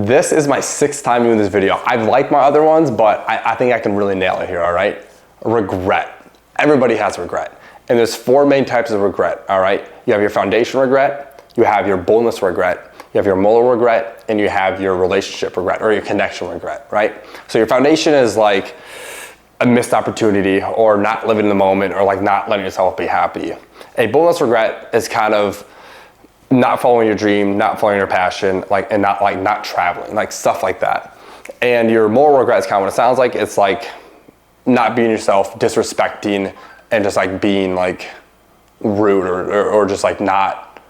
This is my 6th time doing this video. I've liked my other ones, but I think I can really nail it here, all right? Regret. Everybody has regret. And there's 4 main types of regret, all right? You have your foundation regret, you have your boldness regret, you have your moral regret, and you have your relationship regret or your connection regret, right? So your foundation is like a missed opportunity or not living in the moment or like not letting yourself be happy. A boldness regret is kind of not following your dream, not following your passion, and not traveling, like stuff like that. And your moral regret is kind of what it sounds like. It's like not being yourself, disrespecting, and just like being like rude or just like not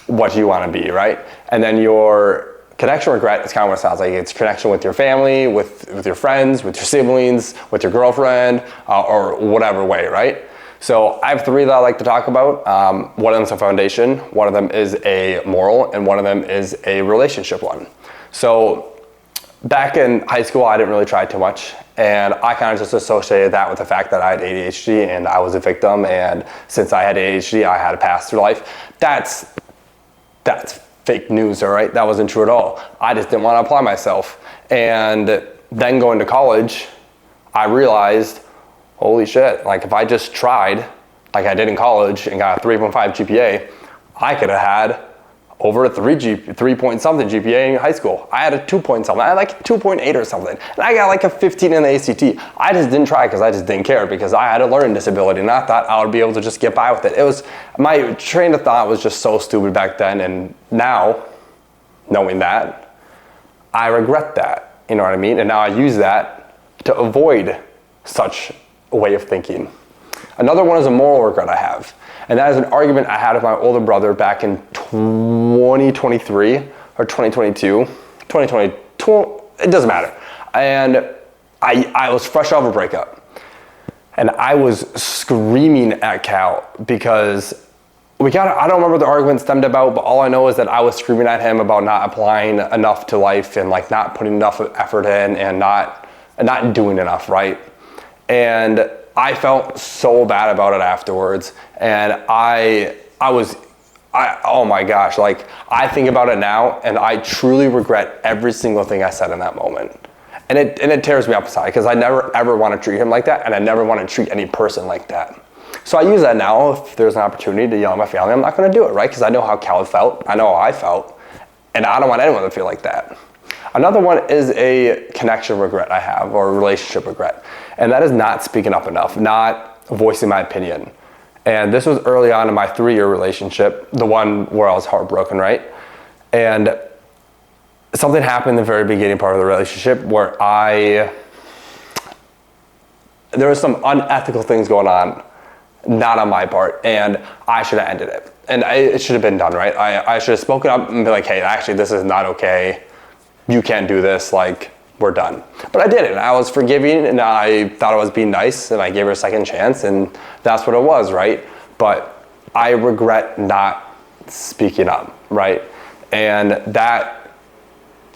what you want to be, right? And then your connection regret is kind of what it sounds like. It's connection with your family, with your friends, with your siblings, with your girlfriend, or whatever way, right? So I have 3 that I like to talk about. One of them is a foundation, one of them is a moral, and one of them is a relationship one. So back in high school, I didn't really try too much, and I kind of just associated that with the fact that I had ADHD and I was a victim, and since I had ADHD, I had to pass through life. That's fake news, all right? That wasn't true at all. I just didn't want to apply myself. And then going to college, I realized, holy shit, like if I just tried like I did in college and got a 3.5 GPA, I could have had over a 3 point something GPA in high school. I had a 2 point something. I had like 2.8 or something. And I got like a 15 in the ACT. I just didn't try because I just didn't care because I had a learning disability and I thought I would be able to just get by with it. It was, my train of thought was just so stupid back then, and now, knowing that, I regret that, you know what I mean? And now I use that to avoid such a way of thinking. Another one is a moral regret I have. And that is an argument I had with my older brother back in 2023 or 2022, 2022, it doesn't matter. And I was fresh off a breakup. And I was screaming at Cal because I don't remember what the argument stemmed about, but all I know is that I was screaming at him about not applying enough to life and like not putting enough effort in and not doing enough, right? And I felt so bad about it afterwards, and oh my gosh, like I think about it now and I truly regret every single thing I said in that moment. And it tears me up inside because I never ever want to treat him like that, and I never want to treat any person like that. So I use that now. If there's an opportunity to yell at my family, I'm not going to do it, right? Because I know how Cal felt, I know how I felt, and I don't want anyone to feel like that. Another one is a connection regret I have, or a relationship regret. And that is not speaking up enough, not voicing my opinion. And this was early on in my 3-year relationship, the one where I was heartbroken, right? And something happened in the very beginning part of the relationship where there was some unethical things going on, not on my part, and I should have ended it. And it should have been done, right? I should have spoken up and been like, hey, actually, this is not okay. You can't do this, like, we're done. But I didn't. I was forgiving, and I thought I was being nice, and I gave her a second chance, and that's what it was, right? But I regret not speaking up, right? And that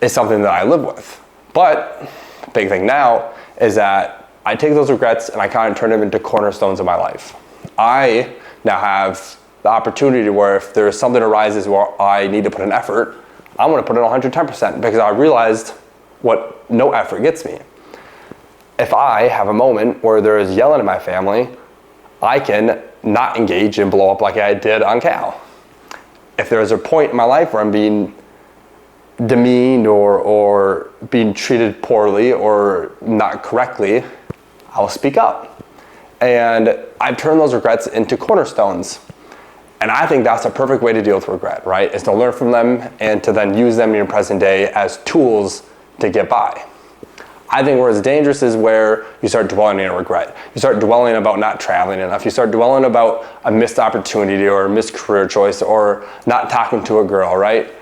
is something that I live with. But the big thing now is that I take those regrets and I kind of turn them into cornerstones of my life. I now have the opportunity where if there's something arises where I need to put an effort, I'm going to put in 110% because I realized what no effort gets me. If I have a moment where there is yelling at my family, I can not engage and blow up like I did on Cal. If there's a point in my life where I'm being demeaned or being treated poorly or not correctly, I'll speak up. And I've turned those regrets into cornerstones. And I think that's a perfect way to deal with regret, right? Is to learn from them and to then use them in your present day as tools to get by. I think where it's dangerous is where you start dwelling in regret. You start dwelling about not traveling enough. You start dwelling about a missed opportunity or a missed career choice or not talking to a girl, right?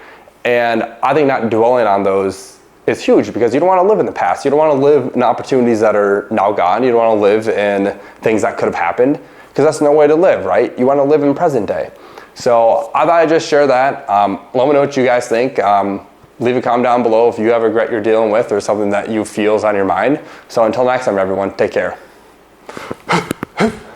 And I think not dwelling on those is huge because you don't want to live in the past. You don't want to live in opportunities that are now gone. You don't want to live in things that could have happened because that's no way to live, right? You want to live in present day. So I thought I'd just share that. Let me know what you guys think. Leave a comment down below if you have regret you're dealing with or something that you feel is on your mind. So until next time, everyone, take care.